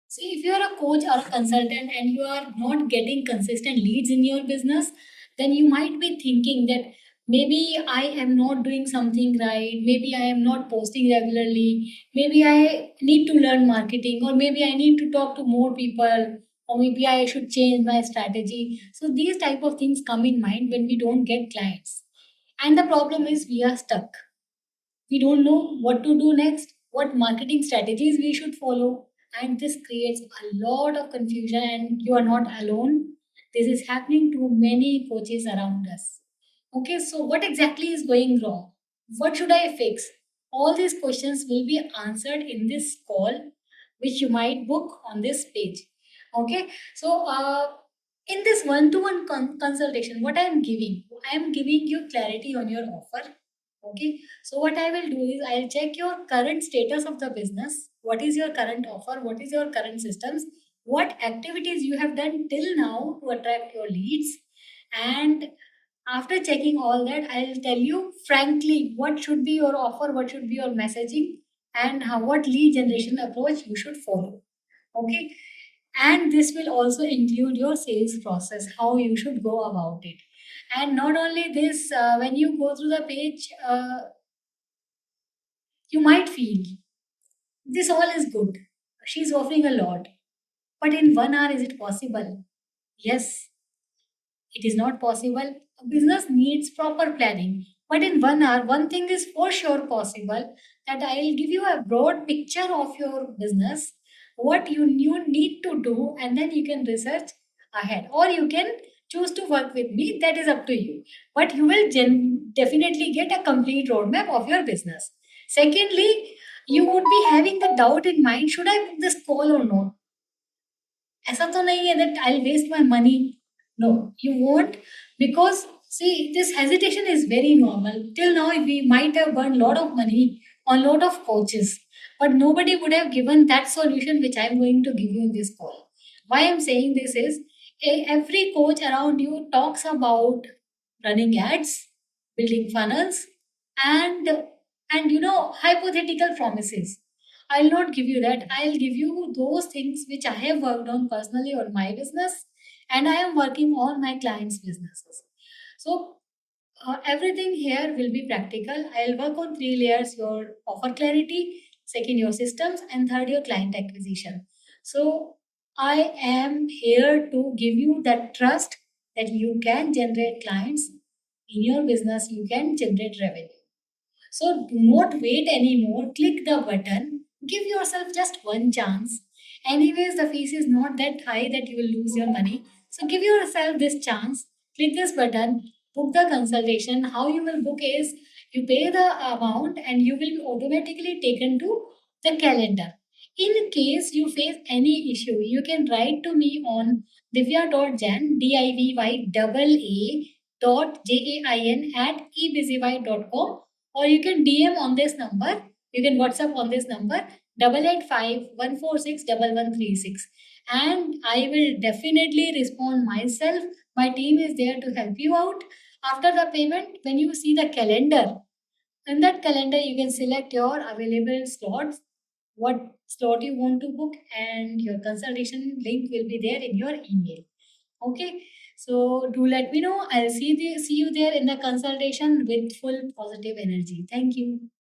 See, if you are a coach or a consultant and you are not getting consistent leads in your business, then you might be thinking that maybe I am not doing something right, maybe I am not posting regularly, maybe I need to learn marketing, or maybe I need to talk to more people, or maybe I should change my strategy. So these type of things come in mind when we don't get clients. And the problem is we are stuck. We don't know what to do next, what marketing strategies we should follow, and this creates a lot of confusion. And you are not alone. This is happening to many coaches around us. Okay, so what exactly is going wrong? What should I fix? All these questions will be answered in this call, which you might book on this page. Okay, so in this one-to-one consultation, what I am giving you clarity on your offer. Okay, so what I will do is I'll check your current status of the business. What is your current offer? What is your current systems? What activities you have done till now to attract your leads? And after checking all that, I'll tell you frankly what should be your offer, what should be your messaging, and what lead generation approach you should follow. Okay, and this will also include your sales process, how you should go about it. And not only this, when you go through the page, you might feel this all is good. She's offering a lot. But in 1 hour, is it possible? Yes, it is not possible. A business needs proper planning. But in 1 hour, one thing is for sure possible, that I'll give you a broad picture of your business, what you need to do, and then you can research ahead. Or you can choose to work with me, that is up to you. But you will definitely get a complete roadmap of your business. Secondly, you would be having the doubt in mind, should I book this call or not? ऐसा तो नहीं है that I'll waste my money. No, you won't, because see, this hesitation is very normal. Till now, we might have burned a lot of money on a lot of coaches, but nobody would have given that solution which I'm going to give you in this call. Why I'm saying this is, every coach around you talks about running ads, building funnels, and hypothetical promises. I'll not give you that. I'll give you those things which I have worked on personally on my business, and I am working on my clients' businesses. So everything here will be practical. I'll work on three layers: your offer clarity, second, your systems, and third, your client acquisition. So I am here to give you that trust that you can generate clients in your business, you can generate revenue. So do not wait anymore. Click the button. Give yourself just one chance. Anyways, the fees is not that high that you will lose your money. So give yourself this chance. Click this button. Book the consultation. How you will book is, you pay the amount and you will be automatically taken to the calendar. In case you face any issue, you can write to me on divya.jan, DIVY dot JAIN at ebusywide.com, or you can DM on this number. You can WhatsApp on this number 885 146 1136, and I will definitely respond myself. My team is there to help you out. After the payment, when you see the calendar, in that calendar you can select your available slots, what slot you want to book, and your consultation link will be there in your email. Okay, so do let me know. I'll see you there in the consultation with full positive energy. Thank you.